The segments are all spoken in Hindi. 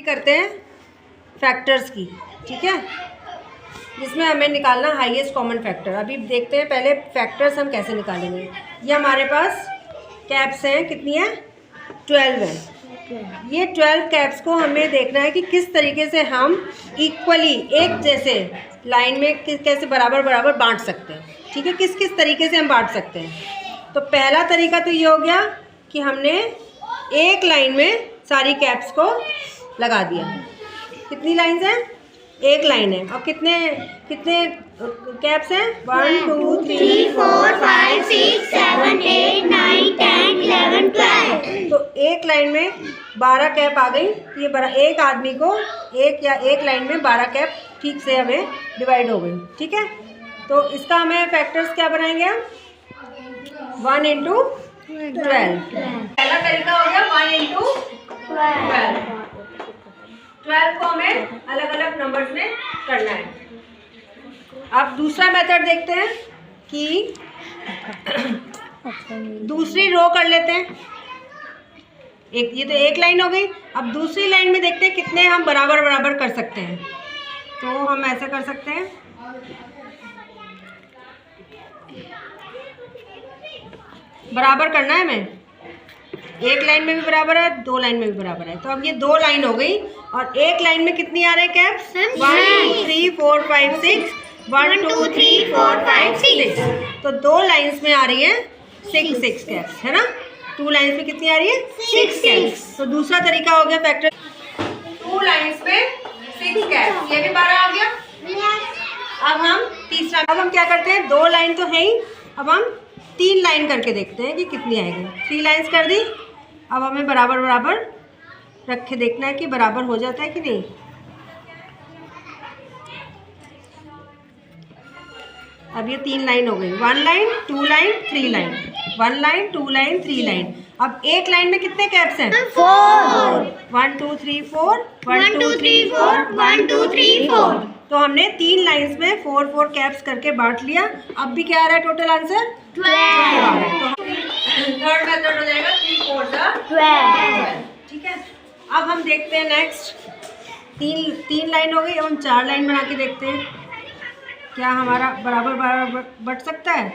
करते हैं फैक्टर्स की, ठीक है, जिसमें हमें निकालना हाईएस्ट कॉमन फैक्टर। अभी देखते हैं पहले फैक्टर्स हम कैसे निकालेंगे। ये हमारे पास कैप्स हैं, कितनी है? 12 है। ये 12 कैप्स को हमें देखना है कि किस तरीके से हम इक्वली एक जैसे लाइन में कैसे बराबर बराबर बांट सकते हैं, ठीक है, किस किस तरीके से हम बांट सकते हैं। तो पहला तरीका तो ये हो गया कि हमने एक लाइन में सारी कैप्स को लगा दिया। कितनी लाइन्स हैं? एक लाइन है। और कितने कितने कैप्स हैं? 1 2 3 4 5 6 7 8 9 10 11 12। तो एक लाइन में 12 कैप आ गई। ये एक आदमी को एक लाइन में 12 कैप ठीक से हमें डिवाइड हो गई, ठीक है। तो इसका हमें फैक्टर्स क्या बनाएंगे हम? 1 इंटू 12। पहला तरीका हो गया 1 इंटू 12। 12 को हमें अलग अलग नंबर्स में करना है। अब दूसरा मेथड देखते हैं कि दूसरी रो कर लेते हैं। ये तो एक लाइन हो गई। अब दूसरी लाइन में देखते हैं कितने हम बराबर बराबर कर सकते हैं। तो हम ऐसा कर सकते हैं, बराबर करना है हमें। एक लाइन में भी बराबर है, दो लाइन में भी बराबर है। तो अब ये दो लाइन हो गई और एक लाइन में कितनी आ रहे हैं कैप्स? 1 2 3 4 5 6 1 2 3 4 5 6। तो दो लाइंस में आ रही है 6 कैप्स, है ना। 2 लाइंस में कितनी आ रही है? 6 कैप्स। तो दूसरा तरीका हो गया फैक्टर 2 लाइंस में 6 कैप्स। ये भी 12 आ गया। अब हम तीसरा, अब हम क्या करते हैं, दो लाइन तो है ही, अब हम 3 लाइन करके देखते हैं कि कितनी आएगी। 3 लाइंस कर दी। अब हमें बराबर बराबर रख के देखना है कि बराबर हो जाता है कि नहीं। अब ये 3 लाइन हो गई। 1 line 2 line 3 line, 1 line 2 line 3 line. अब एक लाइन में कितने कैप्स हैं? 4। 1 2 3 4 1 2 3 4 1 2 3 4। तो हमने 3 लाइंस में 4 कैप्स करके बांट लिया। अब भी क्या आ रहा है टोटल आंसर? 12। थर्ड मेथड हो जाएगा 3 4 12, ठीक है। अब हम देखते हैं नेक्स्ट। 3 लाइन हो गई। अब हम 4 लाइन बना के देखते हैं क्या हमारा बराबर बराबर बट सकता है।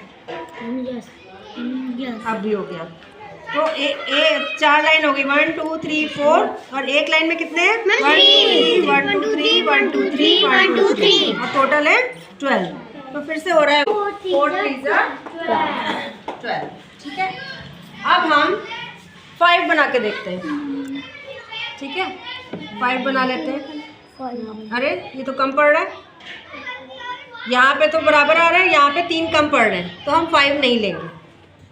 अब भी हो गया। तो 4 लाइन हो गई, 1 2 3 4। और एक लाइन में कितने हैं? 1 2 3 1 2 3 1 2 3। और टोटल है 12। तो फिर से हो रहा है 4 3 12, ठीक है। अब हम 5 बना के देखते हैं, ठीक है। 5 बना लेते हैं। अरे ये तो कम पड़ रहा है, यहाँ पे तो बराबर आ रहा है, यहाँ पे 3 कम पड़ रहे हैं। तो हम 5 नहीं लेंगे,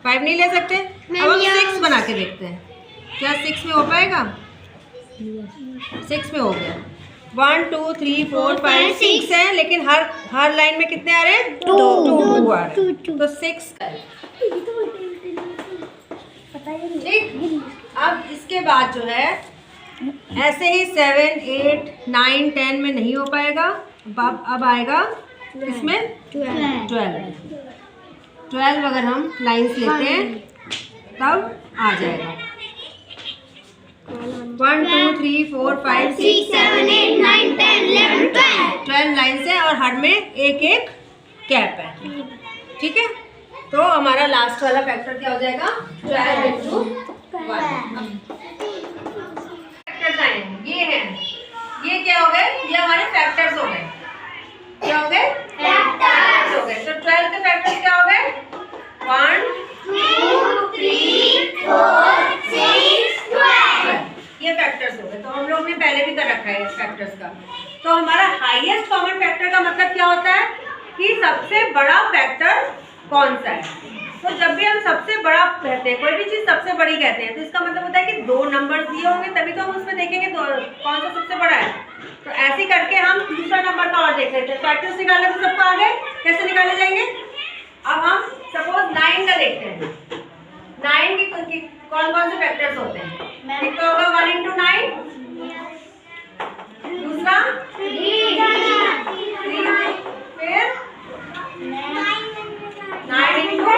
5 नहीं ले सकते। अब हम 6 बना के देखते हैं, क्या 6 में हो पाएगा? 6 में हो गया। 1 2 3 4 5 6 है, लेकिन हर लाइन में कितने आ रहे हैं? 2 आ रहे हैं। तो 6। ठीक। अब इसके बाद जो है ऐसे ही 7 8 9 10 में नहीं हो पाएगा। अब आएगा इसमें 12 अगर हम लाइंस लेते हैं तब आ जाएगा 1 2 3 4 5 6 7 8 9 10 11 12 लाइंस है और हर में एक एक कैप है, ठीक है। तो हमारा लास्ट वाला फैक्टर क्या हो जाएगा? 12 इंटू 1। फैक्टर्स आएंगे, ये हैं, ये क्या हो गए? ये हमारे फैक्टर्स हो गए। क्या हो गए? फैक्टर्स हो गए। तो 12 के फैक्टर्स क्या हो गए? 1 2 3 4 6 12। ये फैक्टर्स हो गए। तो हम लोग ने पहले भी कर रखा है फैक्टर्स का। तो हमारा हाईएस्ट कॉमन फैक्टर का मतलब क्या होता है कि सबसे बड़ा फैक्टर कौन सा है। तो जब भी हम सबसे बड़ा कहते हैं, कोई भी चीज़ सबसे बड़ी कहते हैं, तो इसका मतलब होता है कि 2 नंबर्स दिए होंगे तभी तो हम उसमें देखेंगे कौन सा सबसे बड़ा है। तो ऐसे करके हम दूसरा नंबर का और देख लेते हैं। फैक्टर्स निकालने तो सबको आ गए, कैसे निकाले जाएंगे? अब हम सपोज 9 का देखते हैं। 9 की कौन कौन से फैक्टर्स होते हैं? एक तो होगा 1 इंटू 9, दूसरा 3, फिर 9 इंटू 1।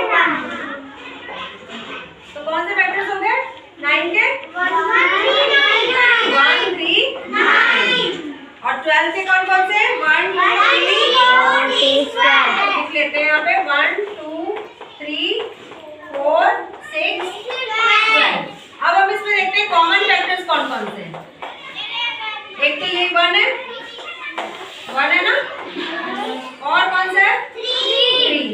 तो कौन से फैक्टर्स हो गए 9 के? 1 3 9। ऐसे कौन कौन से 1 2 3 लिख लेते हैं यहाँ पे 1 2 3 4 6 12। अब हम इसमें देखते हैं कॉमन फैक्टर्स कौन कौन से हैं। एक तो ये 1 है ना, और कौन सा है 3।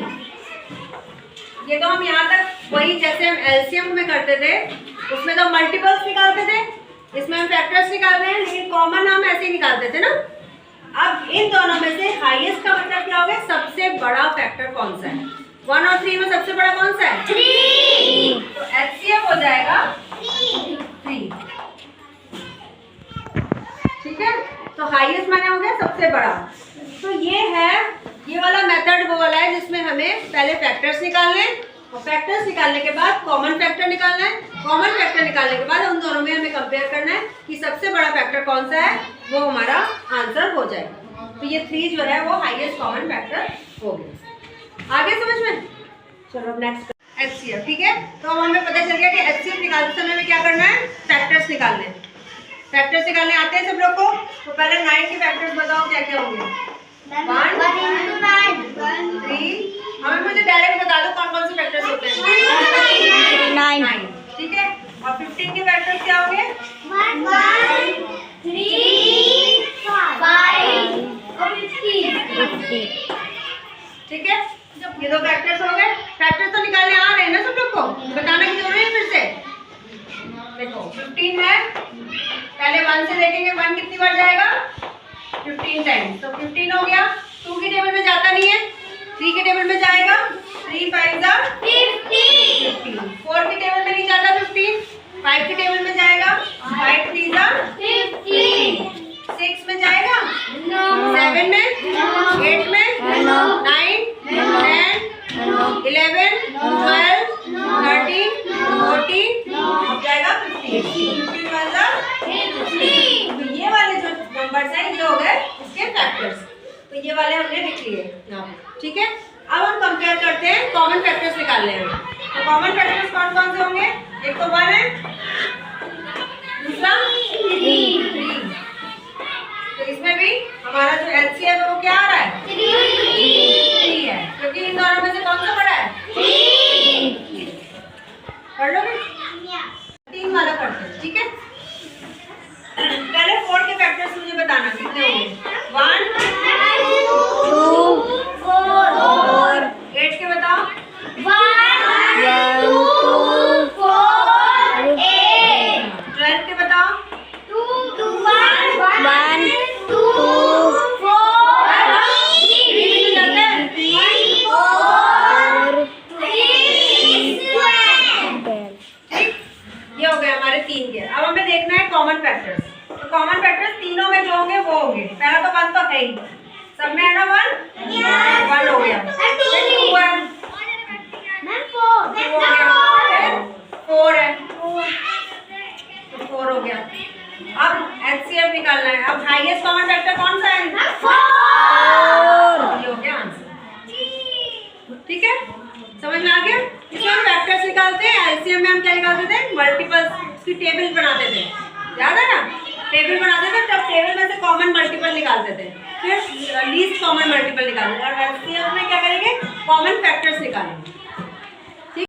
ये तो हम यहाँ तक वही जैसे हम एलसीएम में करते थे उसमें तो मल्टीपल्स निकालते थे, इसमें हम फैक्टर्स निकाल रहे हैं, लेकिन कॉमन हम ऐसे ही निकालते थे ना। अब इन दोनों में से हाईएस्ट का मतलब क्या होगा, सबसे बड़ा फैक्टर कौन सा है। 1 और 3 में सबसे बड़ा कौन सा है 3, तो एचसीएफ हो जाएगा 3। ठीक है, तो हाईएस्ट माने हो गया सबसे बड़ा। तो ये है, ये वाला मेथड वो वाला है जिसमें हमें पहले फैक्टर्स निकालने हैं और फैक्टर्स निकालने के बाद कॉमन फैक्टर निकालना है। कॉमन फैक्टर निकालने के बाद उन दोनों में हमें कंपेयर करना है कि सबसे बड़ा फैक्टर कौन सा है, वो हमारा आंसर हो जाएगा। तो ये 3 जो है वो हाईएस्ट कॉमन फैक्टर हो गया। आगे समझ में, चलो नेक्स्ट एचसीएफ। ठीक है, तो अब हमें पता चल गया कि एचसीएफ निकालते समय में क्या करना है, फैक्टर्स निकालने हैं। फैक्टर्स निकालने आते हैं सब लोग को, तो पहले 9 के फैक्टर्स बताओ क्या क्या होंगे। 1 3, हमें मुझे डायरेक्ट बता दो कौन कौन से फैक्टर्स होते हैं। 9। ठीक है, और 15 के फैक्टर्स क्या होंगे 1 3 5 और 50। ठीक है, ये 2 फैक्टर्स हो गए। फैक्टर्स तो निकालने आ रहे हैं ना सब लोग को, बताने की जरूरत है फिर से। देखो 15 है, पहले 1 से देखेंगे 1 कितनी बार जाएगा 15 टाइम्स, तो 15 हो गया। 2 की टेबल में जाता नहीं है, 3 के टेबल में जाएगा, 3 5 15। 4 की टेबल में नहीं जाता 15, 5 की टेबल में जाएगा, 5 3 15। 6 में जाएगा, 7 में, 8 में, 9 10 11 12 13 14 अब जाएगा 15। 15 तो ये वाले जो नंबर्स हैं ये हो गए इसके फैक्टर्स, तो ये वाले हमने लिख लिए यहाँ पे। ठीक है, अब हम कंपेयर करते हैं, कॉमन फैक्टर्स निकालने हैं। तो कॉमन फैक्टर्स कौन कौन से होंगे, एक तो 1 है, दूसरा 3। तो इसमें भी हमारा जो एचसीएफ है वो क्या आ रहा है 3 है, क्योंकि इन दोनों में से कौन सा बड़ा है 3। कर लोगे, 3 वाला करते हैं। ठीक है, पहले 4 के फैक्टर्स मुझे बताना कितने होंगे। 1 2 4 8 के बताओ 1 2 4 8। 12 के बताओ 2 1 2 4 ये हो गए हमारे 3 के। अब हमें देखना है कॉमन फैक्टर्स। तो कॉमन फैक्टर्स तीनों में जो होंगे वो होंगे, पहला तो 1 तो है ही, सब में है ना 1 हो गया, 2 है, 4 है, तो 4 हो गया। अब एचसीएफ निकालना है। अब हाईएस्ट कॉमन फैक्टर कौन सा है 4, ये हो गया आंसर। ठीक है, समझ में आ गया। इसमें हम फैक्टर्स निकालते हैं, एलसीएम में हम क्या निकालते थे, मल्टीपल्स की टेबल बनाते थे, याद है ना, टेबल बनाते थे, तब टेबल में से कॉमन मल्टीपल निकालते थे, फिर लीस्ट कॉमन मल्टीपल निकालेंगे, और एलसीएम में क्या करेंगे, कॉमन फैक्टर्स निकालेंगे।